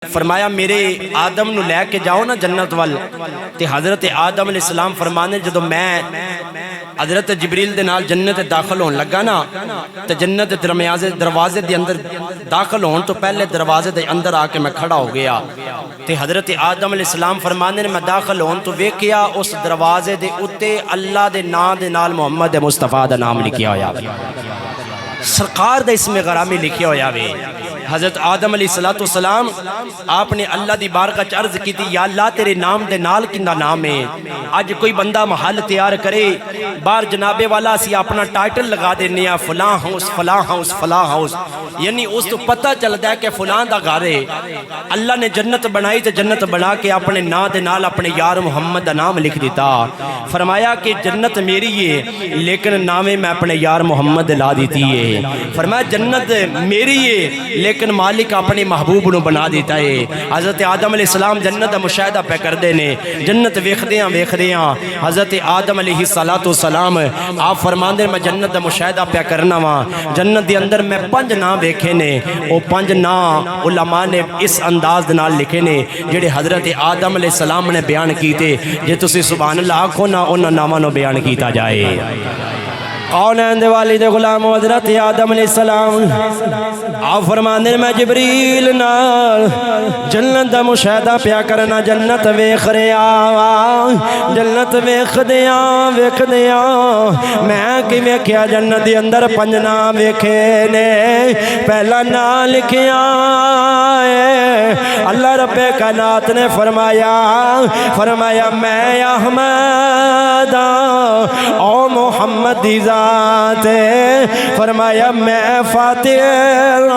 فرمایا میرے آدم نو لے کے جاؤ نا جنت وال تے حضرت آدم علیہ السلام فرمانے جدو میں حضرت جبریل دے نال جنت داخل ہون لگا نا تے جنت دروازے دے اندر داخل ہون تو پہلے دروازے دے اندر آ کے میں کھڑا ہو گیا تے حضرت آدم علیہ السلام فرمانے میں داخل ہون تو ویکھیا اس دروازے دے اُتے اللہ دے نام دے نال محمد مصطفیٰ دا نام لکھیا ہویا سرکار دا اسم غرامی لکھیا ہویا وے حضرت آدم علیہ السلام آپ نے اللہ دی بارگاہ چ عرض کی تھی یا اللہ تیرے نام دے نال کیندا نام ہے اج کوئی بندہ محل تیار کرے بار جناب والا اسی اپنا ٹائٹل لگا دینے ہیں فلاں ہاؤس فلاں ہاؤس فلاں ہاؤس یعنی اس تو پتہ چلدا ہے کہ فلاں دا گھر ہے اللہ نے جنت بنائی تے جنت بنا کے اپنے نام دے نال اپنے یار محمد دا نام لکھ دیتا فرمایا کہ جنت میری ہے لیکن نامے میں اپنے یار محمد لا دیتی ہے فرمایا جنت میری ہے لیکن مالک اپنے محبوب نو بنا دیتا ہے حضرت آدم علیہ السلام جنت دا مشاہدہ پہ کر دینے جنت ویکھدیاں حضرت آدم علیہ السلام آپ فرماندے میں جنت دا مشاہدہ پہ کرنا وا جنت دے اندر میں 5 نام ویکھے نے او 5 نام علماء نے اس انداز دے نال لکھے نے جڑے حضرت آدم علیہ السلام نے بیان کیتے جے تسی سبحان اللہ آکھو نا انہاں ناماں نو بیان کیتا جائے کونین دے والد غلام حضرت آدم علیہ السلام آپ فرماندے میں جبریل نال جنت دا مشاہدہ پیا کرنا جنت ویکھ رہا جنت ویکھ دیاں میں کی ویکھیا جنت دے اندر 5 نام ویکھے نے پہلا نام لکھیا اللہ رب کائنات نے فرمایا میں احمد او محمد دی ذات فرمایا میں فاتح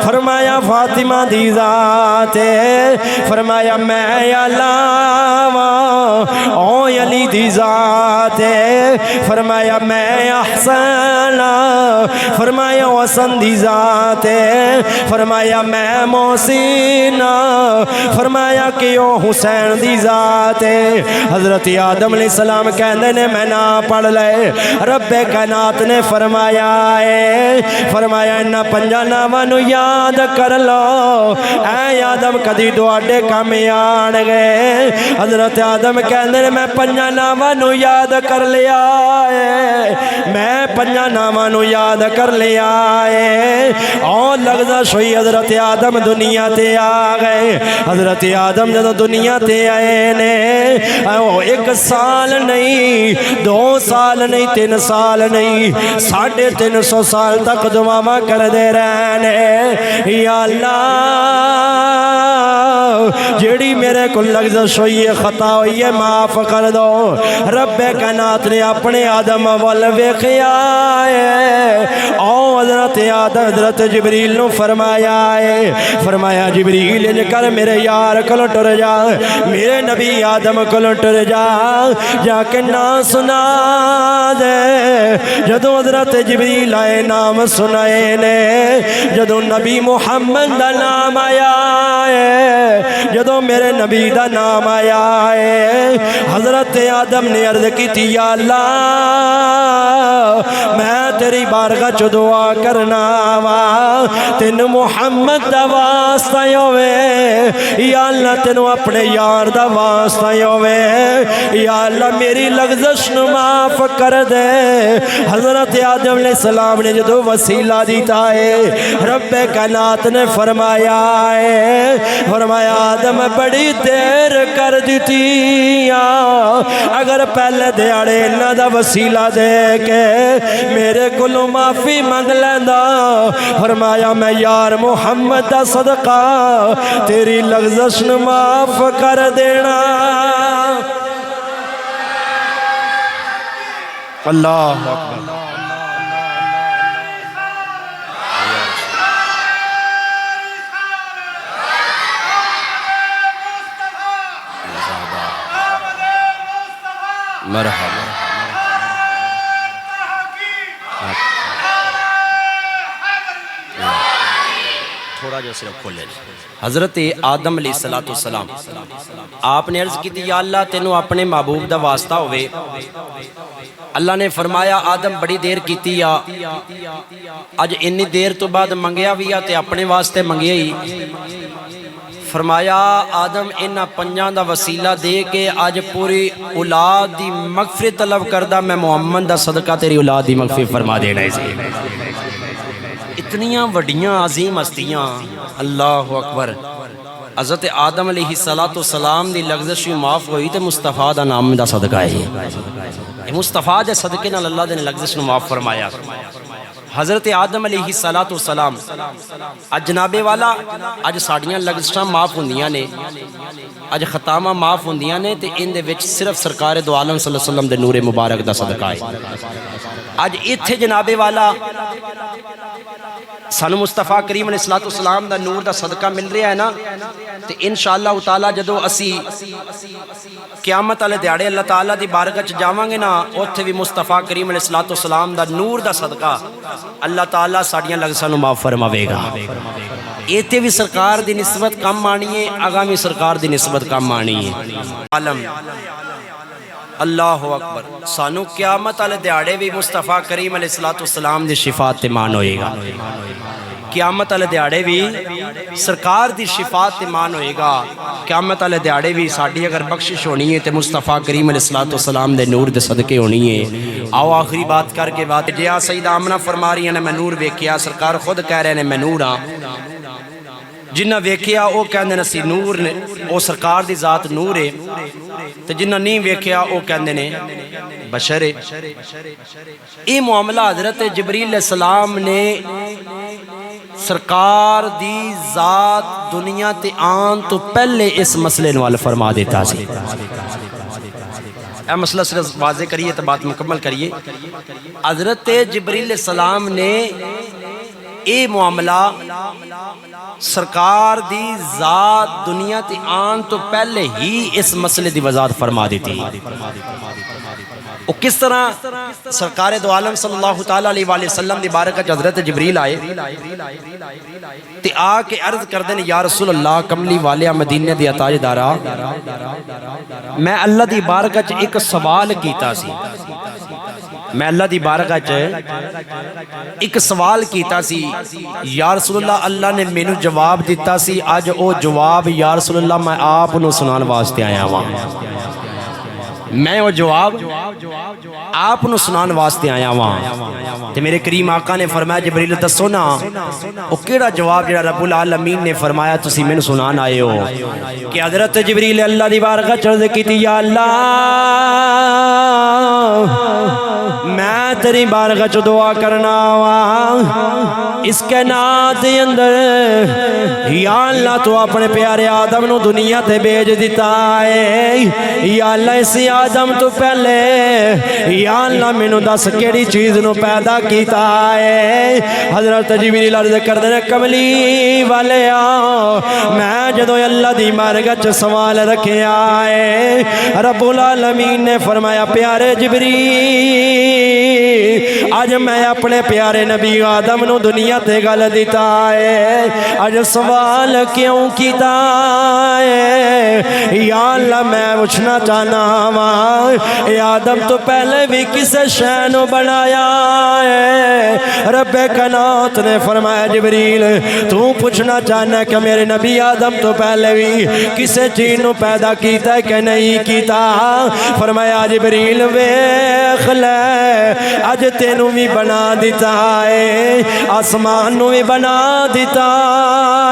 فرمایا فاطمہ دی ذات فرمایا میں علاوہ او علی دی ذات فرمایا میں احسن فرمایا حسن دی ذات فرمایا میں محسن فرمایا کہ او حسین دی ذات حضرت آدم علیہ السلام کہندے نے میں نہ پڑھ لے رب کائنات نے فرمایا انہاں 5 ناماں نو یاد کر لو اے آدم کدی تواڈے کم آن گے حضرت آدم کہندے نے میں 5 ناماں نو یاد کر لیا میں 5 ناماں نو یاد کر لیا او لغزش ہوئی حضرت آدم دنیا تے آ گئے حضرت آدم جدو دنیا تے آئے نے 1 سال نہیں 2 سال نہیں 3 سال نہیں 350 سال تک دعاواں کر دے رہنے یا اللہ جیڑی میرے کو لغزش ہوئی ہے خطا ہوئی ہے معاف کر دو رب کائنات نے اپنے آدم وال ویکھیا او حضرت آدم حضرت جبریل نو فرمایا جبریل انج کر میرے یار کولوں ٹر جا میرے نبی آدم کولوں ٹر جا کے نا سنا دے جدو حضرت جبریل آئے نام سنائے نے جدو نبی محمد دا نام آیا جدو میرے نبی دا نام آیا حضرت آدم نے عرض کی تھی یا اللہ میں تیری بارگاہ چ دعا کرنا وا تین محمد دا واسطہ ہوے یا اللہ تینو اپنے یار دا واسطہ ہوے یا اللہ میری لغزش نو معاف کر دے حضرت آدم علیہ السلام نے جدو وسیلہ دیتا ہے رب کائنات نے فرمایا آدم بڑی دیر کر دیتی اگر پہلے دیاڑے انہاں دا وسیلہ دے کے میرے کولوں معافی منگ لیندا فرمایا میں یار محمد دا صدقہ تیری لغزش نو معاف کر دینا اللہ اکبر مرحبا تھوڑا جو صرف کھولے حضرت آدم علیہ السلام آپ نے عرض کی تھی یا اللہ تینوں اپنے محبوب دا واسطہ ہوئے اللہ نے فرمایا آدم بڑی دیر کیتی یا اج انی دیر تو بعد منگیا بھی یا تے اپنے واسطے منگیا ہی فرمایا آدم انہاں پنجاں دا وسیلہ دے کے اج پوری اولاد دی مغفرت طلب کردہ میں محمد دا صدقہ تیری اولاد دی مغفرت فرما دینا ہے سی اتنیاں وڈیاں عظیم ہستیاں اللہ اکبر حضرت آدم علیہ السلام دی لغزش معاف ہوئی تے مصطفیٰ دا نام دا صدقہ ہے مصطفیٰ دے صدقے نال اللہ دے لغزش نو معاف فرمایا حضرت آدم علیہ السلام اج جناب والا اج ساڑیاں لغزشاں معاف ہوندیاں نے اج خطامہ معاف ہوندیاں نے تے ان دے وچ صرف سرکار دو عالم صلی اللہ علیہ وسلم دے نور مبارک دا صدقہ ہے اج ایتھے جناب والا سانو مصطفیٰ کریم علیہ السلام دا نور دا صدقہ مل رہا ہے نا تے انشاءاللہ تعالی جدو اسی قیامت والے دیہڑے اللہ تعالیٰ دی بارگاہ چ جاواں گے نا اوتھے بھی مصطفیٰ کریم علیہ السلام دا نور دا صدقہ اللہ تعالیٰ ساڈیاں لغزشاں نو معاف فرماوے گا ایتھے بھی سرکار دی نسبت کم آنی ہے اگاں بھی سرکار دی نسبت کم آنی ہے عالم اللہ اکبر سانو قیامت والے دیہڑے بھی مصطفیٰ کریم علیہ السلام دی شفاعت تے مان ہوئے گا قیامت والے دیہڑے بھی سرکار دی شفاعت تے مان ہوئے گا قیامت والے دیہڑے بھی ساڈی اگر بخشش ہونی ہے تے مصطفیٰ کریم علیہ السلام دے نور دے صدقے ہونی ہے آؤ آخری بات کر کے بات جیا سیدہ آمنہ فرما رہی ہیں میں نور ویکھیا سرکار خود کہہ رہے ہیں میں نور ہاں جنہ ویکھیا او کہندے نے سی نور نے او سرکار دی ذات نور ہے تے جنہ نہیں ویکھیا او کہندے نے بشر ہے یہ معاملہ حضرت جبریل علیہ السلام نے سرکار دی ذات دنیا تے آن تو پہلے اس مسئلے نوال فرما دیتا سی اے مسئلہ صرف واضح کریے تو بات مکمل کریے حضرت جبریل علیہ السلام نے اے معاملہ سرکار دی ذات دنیا تے آن تو پہلے ہی اس مسئلے دی وضاحت فرما دیتی وہ کس طرح سرکار دو عالم صلی اللہ تعالیٰ علیہ وسلم دی بارکہ حضرت جبریل آئے تے آ کے عرض کر دیں یا رسول اللہ کملی والیا مدینہ دی تاج دارا میں اللہ دی بارکہ ایک سوال کیتا سی میں اللہ دی بارگاہ چ ایک سوال کیتا سی یا رسول اللہ اللہ نے مینوں جواب دیتا سی اج او جواب یا رسول اللہ میں آپ نو سنان واسطے آیا ہوں میں وہ جواب آپ نو سنان واسطے آیا ہوں تے میرے کریم آقا نے فرمایا جبریل دسو نا او کیڑا جواب جڑا رب العالمین نے فرمایا تسی مینوں سنان آئے ہو کہ حضرت جبریل اللہ دی بارگاہ چ عرض کیتی یا اللہ میں تیری بارگاہ چ دعا کرنا وا اس کائنات دے اندر یا اللہ تو اپنے پیارے آدم نو دنیا تے بھیج دیتا ہے یا اللہ اس آدم تو پہلے یا اللہ مینوں دس کیڑی چیز نو پیدا کیتا ہے حضرت جبریل عرض کردے نے کملی والے میں جدوں اللہ دی بارگاہ چ سوال رکھیا ہے رب العالمین نے فرمایا پیارے جبریل آج میں اپنے پیارے نبی آدم نو دنیا تے گل دیتا ہے آج سوال کیوں کیتا ہے یا اللہ میں پوچھنا چاہنا اے آدم تو پہلے بھی کسے شے نو بنایا ہے رب کائنات نے فرمایا جبریل تو پوچھنا چاہنا کہ میرے نبی آدم تو پہلے بھی کسے چیز نو پیدا کیتا ہے کہ نہیں کیتا فرمایا جبریل ویکھ لے اج تینوں بھی بنا دیتا ہے آسمان نو بھی بنا دیتا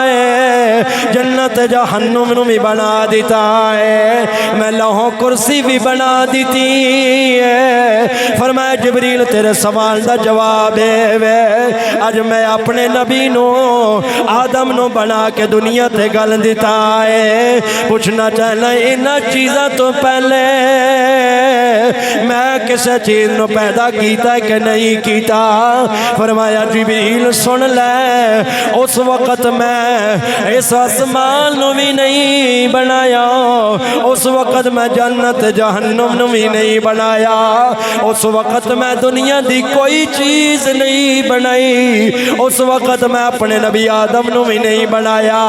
ہے جنت جہنم نو بھی بنا دیتا ہے میں لوح کرسی بھی بنا دیتی ہے فرمایا جبریل تیرے سوال دا جواب ہے اج میں اپنے نبی نو آدم نو بنا کے دنیا تے گل دیتا ہے پوچھنا چاہنا انہاں چیزاں تو پہلے میں کسے چیز نو پیدا کیتا ہے کہ نہیں کیتا فرمایا جبریل سن لے اس وقت میں اس آسمان نو بھی نہیں بنایا اس وقت میں جنت جہنم نو بھی نہیں بنایا اس وقت میں دنیا دی کوئی چیز نہیں بنائی اس وقت میں اپنے نبی آدم نو بھی نہیں بنایا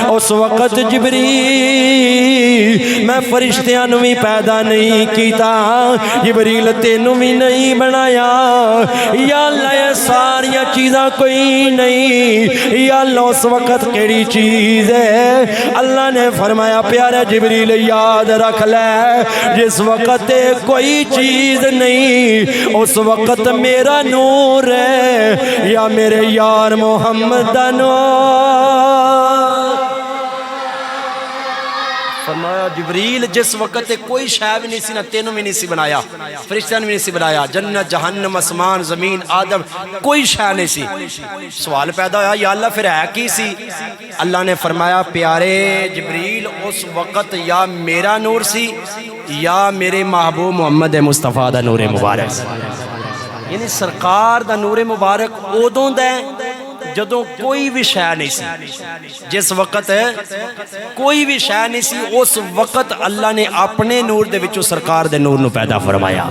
اس وقت جبریل میں فرشتیاں نو بھی پیدا نہیں کیتا جبریل تینوں بھی نہیں بنایا یا اللہ یہ ساری چیزاں کوئی کوئی نہیں، یا اللہ اس وقت کیڑی چیز ہے؟ اللہ نے فرمایا پیارے جبریل یاد رکھ لے، جس وقت کوئی چیز نہیں اس وقت میرا نور ہے یا میرے یار محمد دا نور۔ فرمایا جبریل جس وقت کوئی شے بھی نہیں سی، نہ تینوں بھی نہیں سی بنایا، فرشتوں بھی نہیں سی بنایا، جنت جہنم آسمان زمین آدم کوئی شے نہیں سی۔ سوال پیدا ہوا یا اللہ پھر ہے کی سی؟ اللہ نے فرمایا پیارے جبریل اس وقت یا میرا نور سی یا میرے محبوب محمد مصطفیٰ دا نور مبارک سی۔ یعنی سرکار دا نور مبارک ادوں دا جدوں کوئی بھی شے نہیں سی، جس وقت کوئی بھی شے نہیں سی اس وقت اللہ نے اپنے نور دے وچوں سرکار دے نور نو پیدا فرمایا۔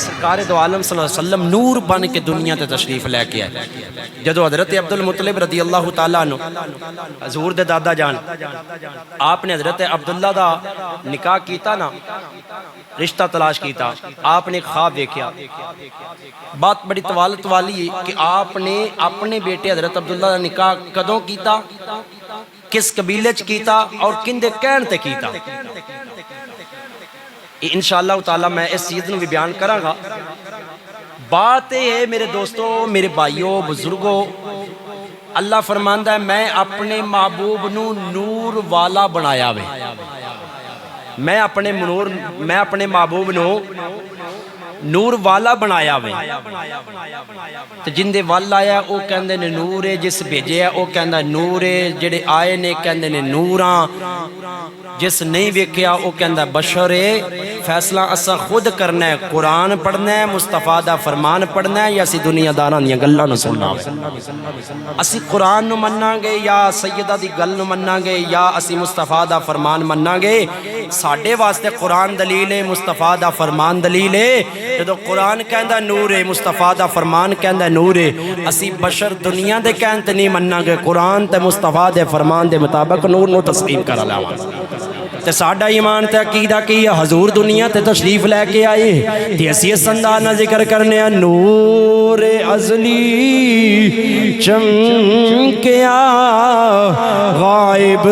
سرکار دو عالم صلی اللہ علیہ وسلم نور بن کے دنیا تے تشریف لے کے آئے۔ جدو حضرت عبد المطلب رضی اللہ تعالیٰ عنہ حضور دے دادا جان آپ نے حضرت عبداللہ دا نکاح کیتا نا، رشتہ تلاش کیتا، آپ نے خواب دیکھیا۔ بات بڑی طوالت والی ہے کہ آپ نے اپنے بیٹے حضرت عبداللہ دا نکاح کدوں کیتا، کس قبیلے چ کیتا اور کن دے کہن تے کیتا۔ انشاءاللہ تعالی میں اس چیز نو بھی بیان کراں گا۔ بات یہ ہے میرے دوستو، میرے بھائیوں، بزرگوں، اللہ فرماندا ہے میں اپنے محبوب نو نور والا بنایا وے۔ میں اپنے محبوب نو نور والا بنایا وے، تے جن دے وال آیا او کہندے نے نور ہے، جس بھیجے ہے او کہندا نور ہے، جڑے آئے نے کہندے نے نوراں، جس نہیں ویکھیا او کہندا بشر ہے۔ فیصلہ اسا خود کرنا ہے، قرآن پڑھنا ہے، مصطفیٰ دا فرمان پڑھنا ہے یا اسی دنیا داراں دیاں گلاں نو سننا ہے۔ اسی قرآن نو مننا گے یا سیدہ دی گل نو مننا گے یا اسی مصطفیٰ دا فرمان مننا گے؟ ساڈے واسطے قرآن دلیل ہے، مصطفیٰ دا فرمان دلیل ہے۔ جدو قرآن کہندا نور ہے، مصطفیٰ دا فرمان کہندا نور ہے، اسی بشر دنیا دے کہن تے نہیں مننا گے، قرآن تے مصطفیٰ دے فرمان دے مطابق نور نو تسلیم کر لاواں۔ تے ساڈا ایمان تے عقیدہ کی ہے حضور دنیا تے تشریف لے کے آئے تے اسی اس انداز نال ذکر کرنے ہیں نور ازلی چمکیا غائب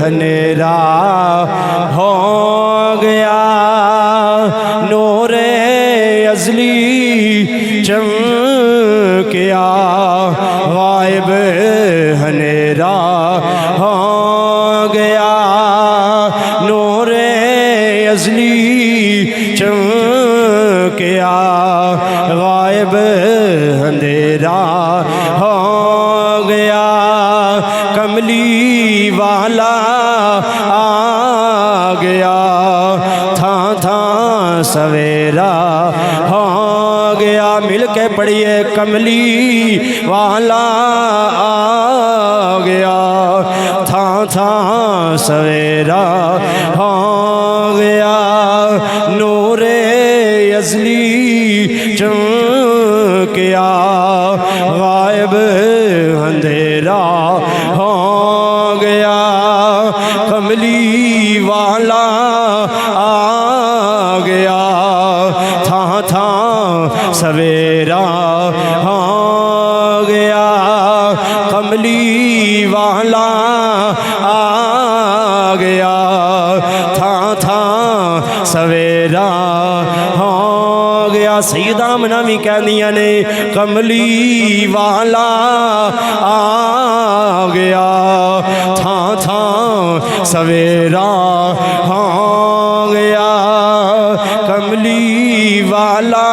ہنیرا ہو گیا، نور ازلی چمکیا غائب ہنیرا ہو گیا، نور ازلی چمکیا غائب اندھیرا ہو گیا، کملی والا آ گیا، تھاں تھاں سویرا ہو گیا۔ مل کے پڑھیے کملی والا آ گیا، تھاں تھاں سویرا ہو گیا، نور ازلی چمکیا غائب اندھیرا ہو گیا، کملی والا آ گیا، تھاں تھاں سویرا ہو گیا، کملی والا آ گیا، تھاں تھاں سویرا ہو گیا۔ سیدہ آمنہ بھی کہندیاں نے کملی والا آ گیا، تھاں تھاں سویرا ہو گیا، کملی والا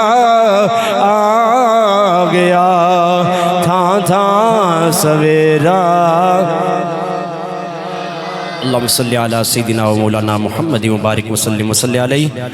آ گیا، تھاں تھاں سویرا۔ اللہم صلی علی سیدنا و مولانا محمد مبارک وسلم وصلی علیہ۔